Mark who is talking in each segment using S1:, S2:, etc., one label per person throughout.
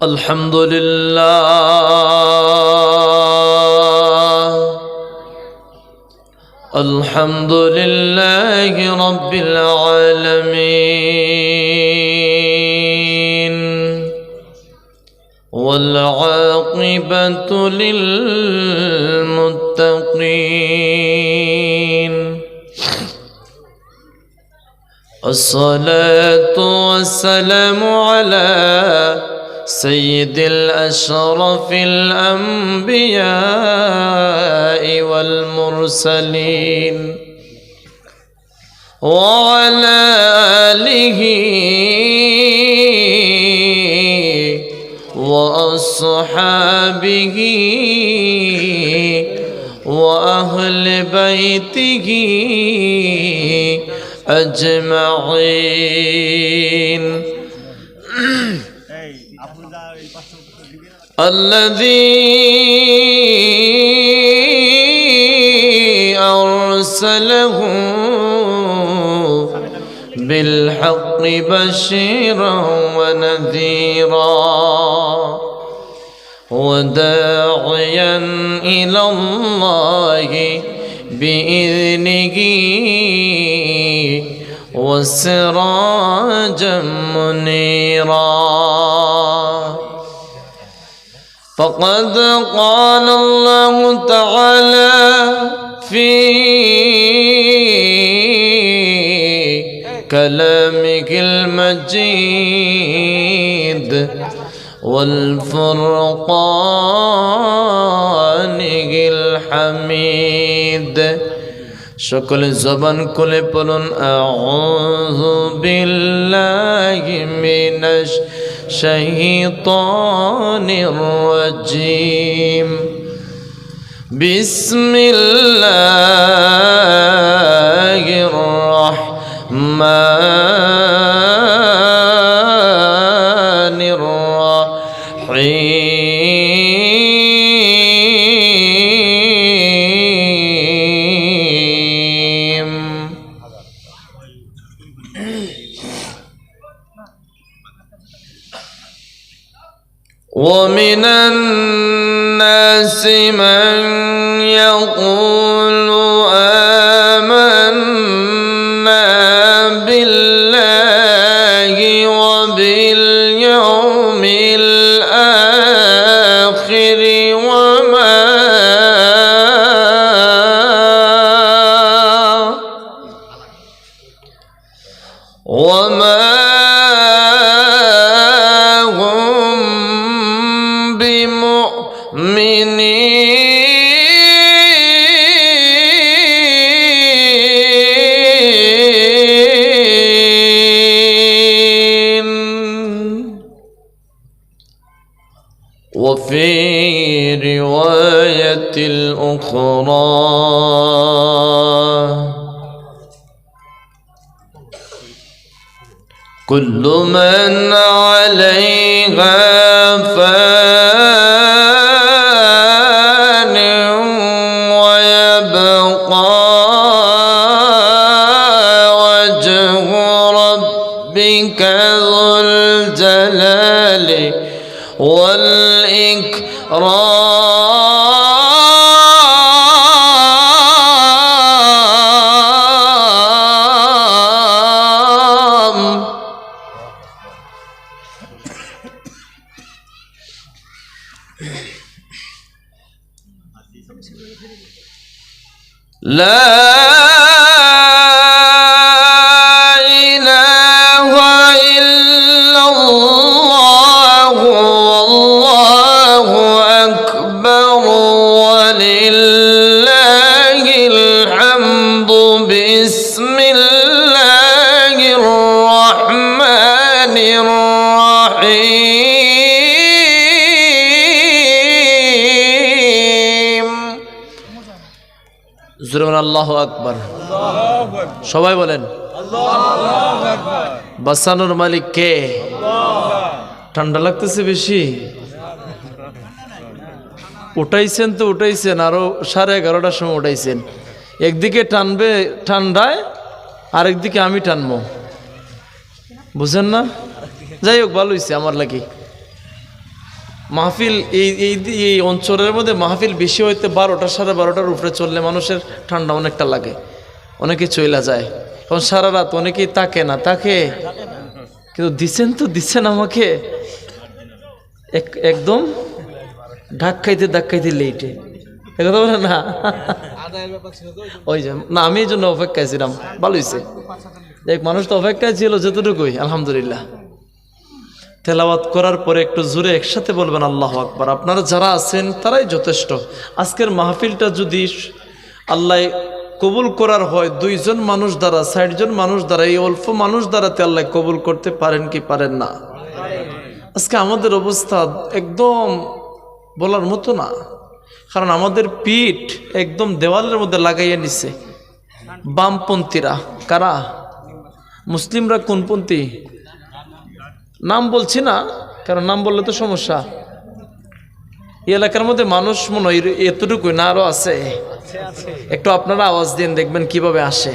S1: الحمد لله الحمد لله رب العالمين والعاقبة للمتقين الصلاة والسلام على سيد الأشرف الأنبياء والمرسلين وعلى آله وأصحابه وأهل بيته أجمعين الذي أرسله بالحق بشيرا ونذيرا وداعيا إلى الله بإذنه وسراجا منيرا فقد قال الله تعالى في كلامه المجيد والفرقانه الحميد সকলে জবান খুলে পড়ুন আউযু বিল্লাহি মিনাশ শাইতানির রাজীম বিসমিল্লাহির রাহমানির রাহিম ومن الناس من يقول آمنا بالله وباليوم الآخر وما وفي رواية الأخرى كل من عليها فان ويبقى وجه ربك ذو الجلال والإكرام لا إله إلا الله والله أكبر ولله الحمد بسم الله الرحمن الرحيم জোরে আল্লাহু আকবার সবাই বলেন আল্লাহু আকবার বাঁচানোর মালিক কে ঠান্ডা লাগতেছে বেশি উঠাইছেন তো উঠাইছেন আরো 11:30টার সময় উঠাইছেন একদিকে টানবে ঠান্ডায় আরেকদিকে আমি টানবো বুঝেন না যাই হোক ভালো হইছে আমার লাগি মাহফিল এই এই এই অঞ্চলের মধ্যে মাহফিল বেশি হইতে 12টা 12:30টার উপরে চললে মানুষের ঠান্ডা অনেকটা লাগে, অনেকে চইলা যায়। এখন সারা রাত অনেকেই তাকে না তাকে, কিন্তু দিচ্ছেন আমাকে একদম ধাক্কাইতে লেটে, কথা বলে না ওই যে না, আমি এই জন্য অপেক্ষায় ছিলাম, ভালো হয়েছে। এক মানুষ তো অপেক্ষায় ছিল যতটুকুই, আলহামদুলিল্লাহ। তেলাওয়াত করার পরে একটু জোরে একসাথে বলবেন আল্লাহু আকবার। আপনারা যারা আছেন তারাই যথেষ্ট। আজকের মাহফিলটা যদি আল্লাহ কবুল করার হয় 2 জন মানুষ দ্বারা, 60 জন মানুষ দ্বারা, এই অল্প মানুষ দ্বারাতে আল্লাহ কবুল করতে পারেন কি পারেন না? আজকে আমাদের অবস্থা একদম বলার মতো না, কারণ আমাদের পিঠ একদম দেওয়ালের মধ্যে লাগাইয়া নিছে বামপন্থীরা। কারা? মুসলিমরা কোনপন্থী? নাম বলছি না, কারণ নাম বললে তো সমস্যা। এই এলাকার মধ্যে মানুষ মনে হয় এতটুকুই না, আরো আছে। একটু আপনারা আওয়াজ দিন, দেখবেন কিভাবে আসে।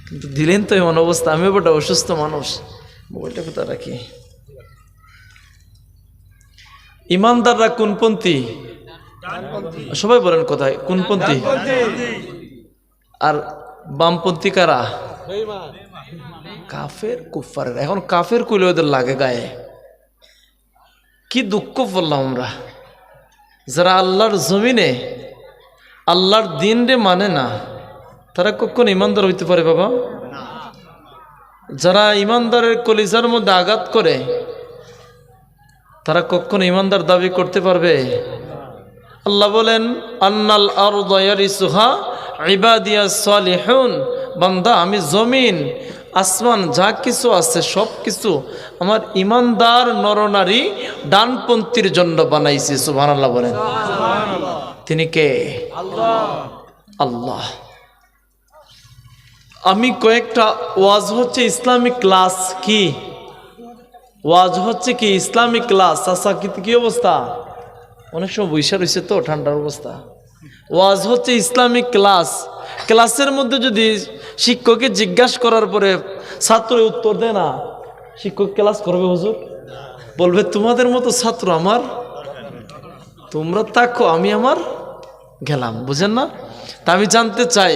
S1: কিন্তু দিলেন তো এমন অবস্থা। আমি ওটা অসুস্থ মানুষ, মোবাইলটা কোথায় রাখি। ইমানদাররা কোনপন্থী? সবাই বলেন কোথায় কোনপন্থী? আর বামপন্থী কারা? কাফের কুফার। এখন কাফের কইলে ওদের লাগে গায়ে। কি দুঃখ পড়লাম আমরা, যারা আল্লাহর জমিনে আল্লাহর দিন রে মানে না, তারা কখন ইমানদার হইতে পারে বাবা? যারা ইমানদারের কলিজার মধ্যে আঘাত করে, তারা কখন ইমানদার দাবি করতে পারবে? আল্লাহ বলেন আন্নাল আরদু ইয়ারিসুহা ইবাদিয়াস সালিহুন, বান্দা আমি জমিন আসমান যা কিছু আছে সব কিছু আমার ইমানদার নরনারী ডানপন্থীর জন্য বানাইছি। সুবহানাল্লাহ বলেন। তিনি কে? আল্লাহ। আমি কয়েকটা ওয়াজ হচ্ছে ইসলামিক ক্লাস, কি ওয়াজ হচ্ছে কি ইসলামিক ক্লাস। আচ্ছা কি অবস্থা? অনেক সময় বৈশা রয়েছে তো ঠান্ডার অবস্থা। ওয়াজ হচ্ছে ইসলামিক ক্লাস। ক্লাসের মধ্যে যদি শিক্ষককে জিজ্ঞাসা করার পরে ছাত্র উত্তর দেয় না, শিক্ষক ক্লাস করবে? হুজুর বলবে তোমাদের মতো ছাত্র আমার, তোমরা থাকো আমি আমার গেলাম। বুঝেন না? তা আমি জানতে চাই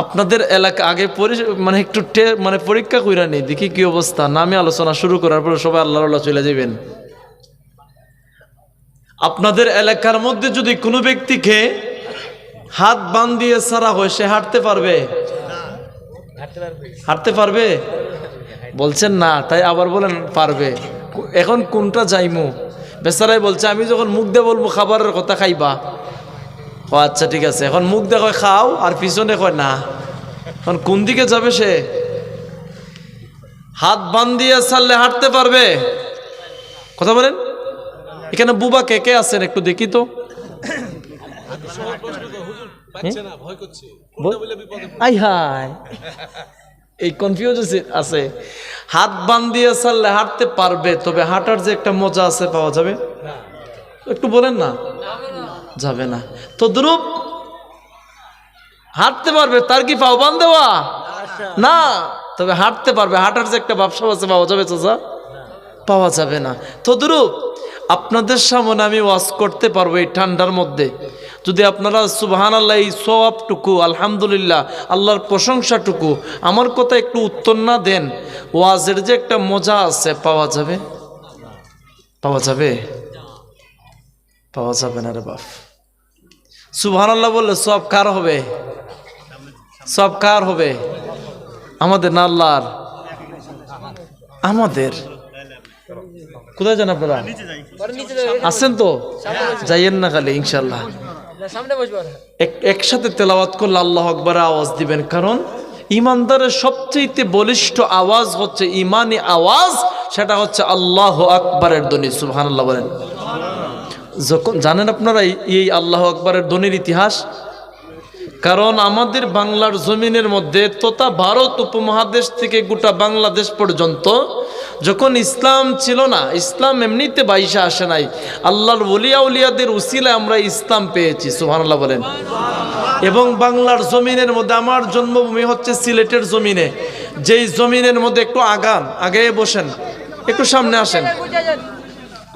S1: আপনাদের এলাকা আগে মানে একটু মানে পরীক্ষা কইরা নেই, দেখি কি অবস্থা। না আমি আলোচনা শুরু করার পরে সবাই আল্লাহ চলে যাবেন। আপনাদের এলাকার মধ্যে যদি কোনো ব্যক্তিকে হাত বান দিয়ে ছাড়া হয়, সে হাঁটতে পারবে? হাঁটতে পারবে? বলছেন না, তাই আবার বলেন পারবে। এখন কোনটা যাইমু? বেচারাই বলছে আমি যখন মুখ দিয়ে বলবো খাবারের কথা খাইবা, ও আচ্ছা ঠিক আছে। এখন মুখ দিয়ে কয় খাও আর পিছনে কয় না, এখন কোন দিকে যাবে সে? হাত বান দিয়ে ছাড়লে হাঁটতে পারবে? কথা বলেন। এখানে বুবা কে কে আছেন একটু দেখি তো। আই হাই, এই কনফিউজ আছে। হাত বান দিয়ে ছাড়লে হাঁটতে পারবে, তবে হাঁটার যে একটা মজা আছে পাওয়া যাবে? একটু বলেন না। যাবে না। তদ্রূপ হাঁটতে পারবে, তার কি পাও বান দেওয়া না, তবে হাঁটতে পারবে। হাঁটার যে একটা ব্যবসা আছে পাওয়া যাবে? চাচা পাওয়া যাবে না। তদ্রূপ আপনাদের সামনে আমি ওয়াজ করতে পারবো এই ঠান্ডার মধ্যে, যদি আপনারা সুবহানাল্লাহ এই সওয়াবটুকু, আলহামদুলিল্লাহ আল্লাহর প্রশংসাটুকু আমার কথা একটু উত্তর না দেন, ওয়াজের যে একটা মজা আছে পাওয়া যাবে? পাওয়া যাবে? পাওয়া যাবে না রে বাপ। সুবহানাল্লাহ বললে সব কার হবে? সব কার হবে? আমাদের না আল্লাহর? আমাদের। কোথায় যান আপনারা? আছেন তো? যাইয়েন না খালি, ইনশাল্লাহ একসাথে তেলাওয়াত করলে আল্লাহু আকবার আওয়াজ দিবেন। কারণ ইমানদারের সবচেয়ে বলিষ্ঠ আওয়াজ হচ্ছে ইমানি আওয়াজ, সেটা হচ্ছে আল্লাহু আকবারের ধ্বনি। সুবহানাল্লাহ বলেন। যখন জানেন আপনারা এই আল্লাহু আকবারের ধ্বনির ইতিহাস, কারণ আমাদের বাংলার জমিনের মধ্যে তথা ভারত উপমহাদেশ থেকে গোটা বাংলাদেশ পর্যন্ত যখন ইসলাম ছিল না, ইসলাম এমনিতে বাইশে আসে নাই, আল্লাহর ওলিয়া উলিয়াদের উসিলায় আমরা ইসলাম পেয়েছি। সুবহানাল্লাহ বলেন। এবং বাংলার জমিনের মধ্যে আমার জন্মভূমি হচ্ছে সিলেটের জমিনে, যেই জমিনের মধ্যে একটু আগান, আগে বসেন, একটু সামনে আসেন,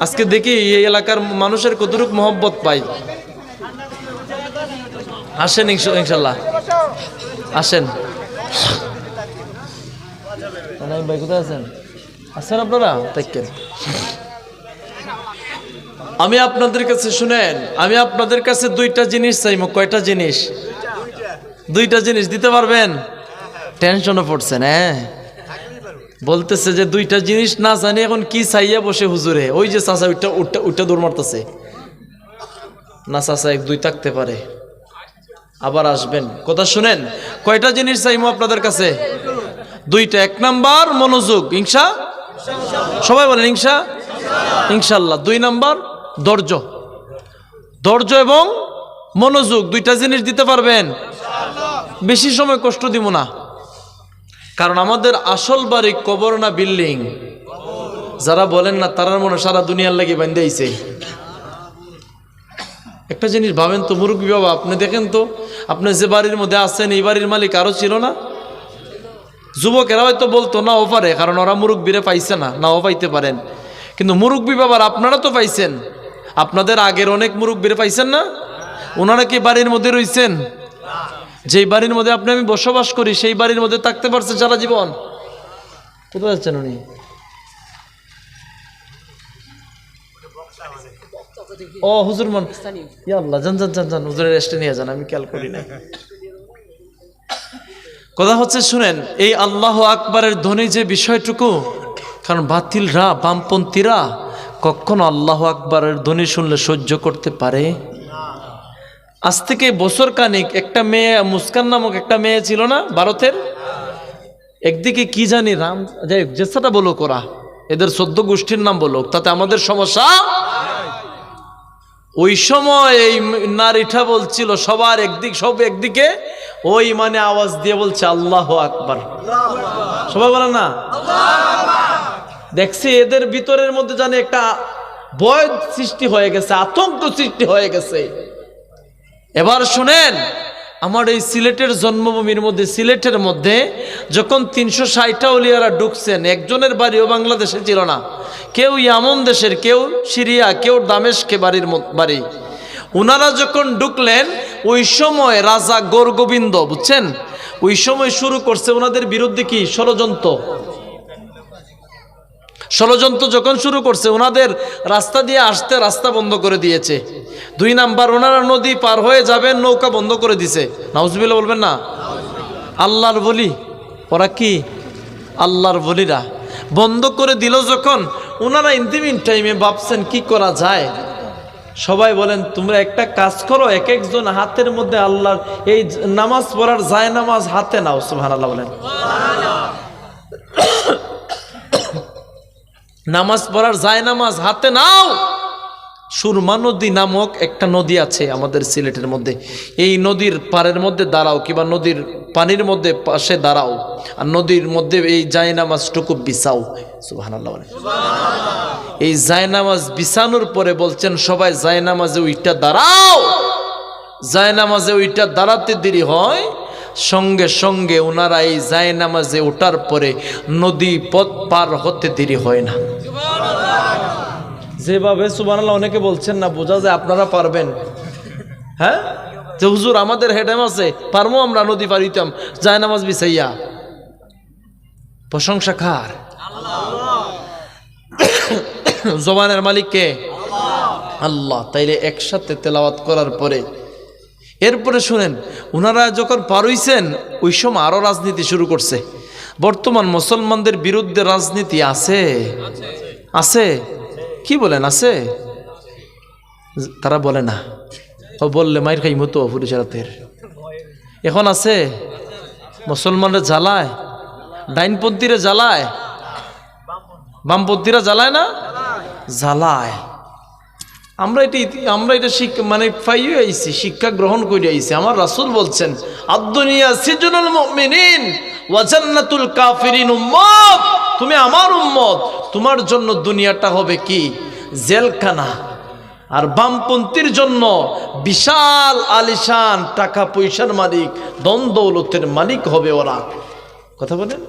S1: আজকে দেখি এই এলাকার মানুষের কতটুকু মহব্বত পাই। আসেন ইনশাল্লাহ, আসেন। ভাই কোথায় আছেন? আছেন আপনারা? থাকেন। আমি আপনাদের কাছে শুনেন, আমি আপনাদের কাছে দুইটা জিনিস চাইব। কয়টা জিনিস? দুইটা জিনিস দিতে পারবেন? টেনশনে পড়ছেন? হ্যাঁ, বলতেছে যে দুইটা জিনিস না জানি এখন কি চাইয়া বসে হুজুরে। ওই যে চাচা উঠটা দৌড় মারতেছে না, চাচা এক দুই থাকতে পারে, আবার আসবেন। কথা শুনেন, কয়টা জিনিস চাইবো আপনাদের কাছে? দুইটা। এক নাম্বার মনোযোগ, ইনশা, সবাই বলেন ইনশা, ইনশাল্লাহ। দুই নাম্বার ধৈর্য। ধৈর্য এবং মনোযোগ, দুইটা জিনিস দিতে পারবেন? বেশি সময় কষ্ট দিব না, কারণ আমাদের আসল বাড়ি কবর না বিল্ডিং। যারা বলেন না তারার মনে সারা দুনিয়ার লাগি বান্ধে আইছে। একটা জিনিস ভাবেন তো মুরব্বী বাবা, আপনি দেখেন তো, আপনি যে বাড়ির মধ্যে আছেন এই বাড়ির মালিক আরো ছিল না? যুবকেরা হয়তো বলতো নাও পারে, কারণ ওরা মুরব্বীরে পাইছে না, নাও পাইতে পারেন। কিন্তু মুরব্বী বাবার আপনারা তো পাইছেন, আপনাদের আগের অনেক মুরব্বীরে পাইছেন না? ওনারা কি বাড়ির মধ্যে রইছেন? যেই বাড়ির মধ্যে আপনি আমি বসবাস করি সেই বাড়ির মধ্যে থাকতে পারছে সারা জীবন। কোথায় যাচ্ছেন উনি? ও হুজুর মন, ইয়া আল্লাহ, যান যান যান যান, হুজুরের রেস্টে নিয়ে যান, আমি খেয়াল করি না। কথা হচ্ছে শুনেন, এই আল্লাহ আকবরের ধ্বনি যে বিষয়টুকু, কারণ বাতিলরা, বামপন্থীরা কখনো আল্লাহ আকবরের ধ্বনি শুনলে সহ্য করতে পারে? আজ থেকে বছর কানিক একটা মেয়ে, মুস্কান নামক একটা মেয়ে ছিল না ভারতের, একদিকে কি জানি রাম, যাই হোক যেটা বলো করা, এদের 14 গোষ্ঠীর নাম বলো, তাতে আমাদের সমস্যা। ওই সময় এই নারীটা বলছিল সবার একদিক, সব একদিকে, ওই মানে আওয়াজ দিয়ে বলছে আল্লাহ আকবার। সবাই বলে না? দেখছি এদের ভিতরের মধ্যে জানে একটা ভয় সৃষ্টি হয়ে গেছে, আতঙ্ক সৃষ্টি হয়ে গেছে। এবার শুনেন, আমার এই সিলেটের জন্মভূমির মধ্যে, সিলেটের মধ্যে যখন 360টা ওলিয়ারা ঢুকছেন, একজনের বাড়িও বাংলাদেশে ছিল না, কেউ ইয়ামন দেশের, কেউ সিরিয়া, কেউ দামেস্কে বাড়ি। ওনারা যখন ঢুকলেন ওই সময় রাজা গৌরগোবিন্দ, বুঝছেন, ওই সময় শুরু করছে ওনাদের বিরুদ্ধে কি ষড়যন্ত্র। ষড়যন্ত্র যখন শুরু করছে, ওনাদের রাস্তা দিয়ে আসতে রাস্তা বন্ধ করে দিয়েছে। 2 নাম্বার, ওনারা নদী পার হয়ে যাবেন, নৌকা বন্ধ করে দিছে। নাউজুবিল্লাহ বলবেন না? আল্লাহর বলি, ওরা কি আল্লাহর বলিরা বন্ধ করে দিল যখন, ওনারা ইন্তিমিন টাইমে ভাবছেন কি করা যায়। সবাই বলেন তোমরা একটা কাজ করো, এক একজন হাতের মধ্যে আল্লাহর এই নামাজ পড়ার যায় নামাজ হাতে নাও। সুবহানাল্লাহ বলেন। নামাজ পড়ার যায় নামাজ হাতে নাও। সুরমা নদী নামক একটা নদী আছে আমাদের সিলেটের মধ্যে, এই নদীর পাড়ের মধ্যে দাঁড়াও, কিংবা নদীর পানির মধ্যে পাশে দাঁড়াও, আর নদীর মধ্যে এই যায় নামাজটুকু বিছাও। সুবহানাল্লাহ বলেন। এই যায় নামাজ বিছানোর পরে বলছেন সবাই যায় নামাজে ওইটা দাঁড়াও। যায় নামাজে ওইটা দাঁড়াতে দেরি হয়, সঙ্গে সঙ্গে ওনারা এই যায় নামাজে ওঠার পরে নদী পথ পার হতে দেরি হয় না। যেভাবে সুবহানাল্লাহ অনেকে বলছেন না, বোঝা যায় আপনারা পারবেন। হ্যাঁ, যে হুজুর আমাদের হেডেম আছে, পারবো আমরা নদী পার হইতাম যায় নামাজ বিছাইয়া। প্রশংসা কার? জবানের মালিক কে? আল্লাহ। তাইলে একসাথে তেলাওয়াত করার পরে এরপরে শুনেন, ওনারা যখন পার হইছেন ওই সময় আরো রাজনীতি শুরু করছে। বর্তমান মুসলমানদের বিরুদ্ধে রাজনীতি আছে, আছে, কি বলেন আছে? তারা বলে না, ও বললে মাইর খাই মতো পুলিশের। এখন আছে, মুসলমানরা জ্বালায়, ডাইনপন্থীরা জ্বালায়, বামপন্থীরা জ্বালায় না, জ্বালায়। আমরা এটা মানে পাইয়ে আইছি, শিক্ষা গ্রহণ করে আইছি। আমার রাসূল বলছেন, আদ-দুনিয়া সিজনুল মুমিনিন ওয়া জান্নাতুল কাফিরিন। উম্মত, তুমি আমার উম্মত, তোমার জন্য দুনিয়াটা হবে কি? জেলখানা। আর বামপন্থীর জন্য বিশাল আলিশান টাকা পয়সার মালিক, ধন দৌলতের মালিক হবে ওরা। কথা বলেন।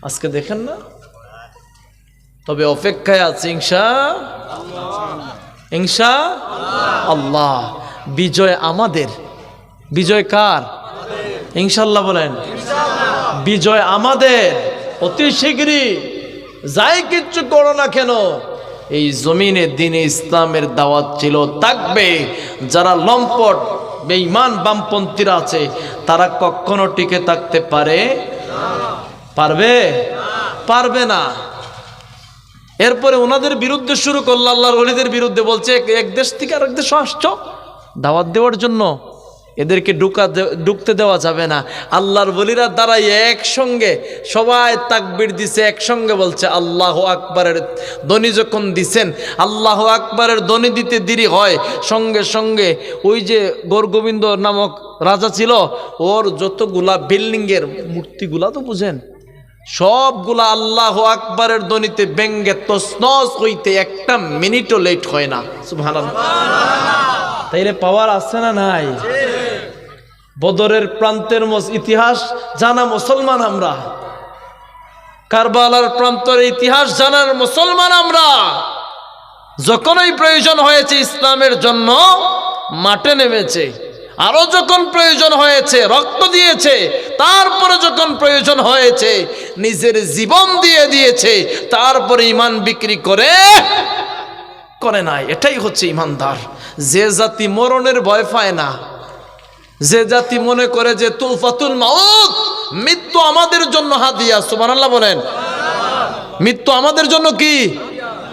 S1: আজকে দেখেন না, তবে অপেক্ষায় আছে ইনশাআল্লাহ। বিজয় আমাদের। বিজয় কার? ইনশাআল্লাহ বলেন। বিজয় আমাদের। অতি শীঘ্রই যাই কিচ্ছু করো না কেন, এই জমিনে দ্বীনে ইসলামের দাওয়াত ছিল, থাকবে। যারা লম্পট বেঈমান বামপন্থীরা আছে তারা কখনো টিকে থাকতে পারবে না। এরপরে ওনাদের বিরুদ্ধে শুরু করলো, আল্লাহর ওলিদের বিরুদ্ধে। বলছে এক দেশ থেকে আরেক দেশে আসছো দাওয়াত দেওয়ার জন্য, এদেরকে ঢুকতে দেওয়া যাবে না। আল্লাহর ওলিরা দাঁড়াই একসঙ্গে সবাই তাকবীর দিছে, একসঙ্গে বলছে আল্লাহু আকবারের ধ্বনি যখন দিছেন, আল্লাহু আকবারের ধ্বনি দিতে দেরি হয়, সঙ্গে সঙ্গে ওই যে গৌরগোবিন্দ নামক রাজা ছিল, ওর যতগুলা বিল্ডিংয়ের মূর্তিগুলা তো বুঝেন, সবগুলা আল্লাহু আকবারের ধ্বনিতে ব্যঙ্গে তছনছ হইতে একটা মিনিটও লেট হয় না। সুবহানাল্লাহ। তাইলে পাওয়ার আছে না নাই? বদরের প্রান্তের ইতিহাস জানা মুসলমান আমরা, কারবালার প্রান্তের ইতিহাস জানার মুসলমান আমরা। যখনই প্রয়োজন হয়েছে ইসলামের জন্য মাঠে নেমেছে, আরো যখন প্রয়োজন হয়েছে রক্ত দিয়েছে, তারপরে যখন প্রয়োজন হয়েছে নিজের জীবন দিয়ে দিয়েছে, তারপরে ঈমান বিক্রি করে নাই। এটাই হচ্ছে ঈমানদার। যে জাতি মরণের ভয় পায় না, যে জাতি মনে করে যে তুফাতুল মাউত, মৃত্যু আমাদের জন্য হাদিয়া। সুবহানাল্লাহ বলেন। মৃত্যু আমাদের জন্য কি?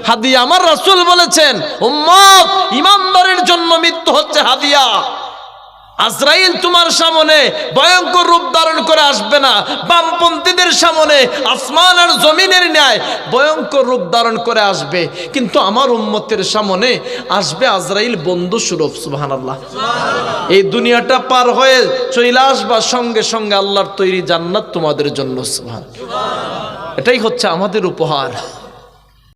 S1: হাদিয়া। আমার রাসূল বলেছেন উম্মত ঈমানদারের জন্য মৃত্যু হচ্ছে হাদিয়া। আজরাইল তোমার সামনে ভয়ঙ্কর রূপ ধারণ করে আসবে না, বামপন্থীদের সামনে আসমান আর জমিনের ন্যায় ভয়ঙ্কর রূপ ধারণ করে আসবে, কিন্তু আমার উম্মতের সামনে আসবে আজরাইল বন্ধু স্বরূপ। সুবহানাল্লাহ। এই দুনিয়াটা পার হয়ে চলে আসবা, সঙ্গে সঙ্গে আল্লাহর তৈরি জান্নাত তোমাদের জন্য। সুবহানাল্লাহ। এটাই হচ্ছে আমাদের উপহার।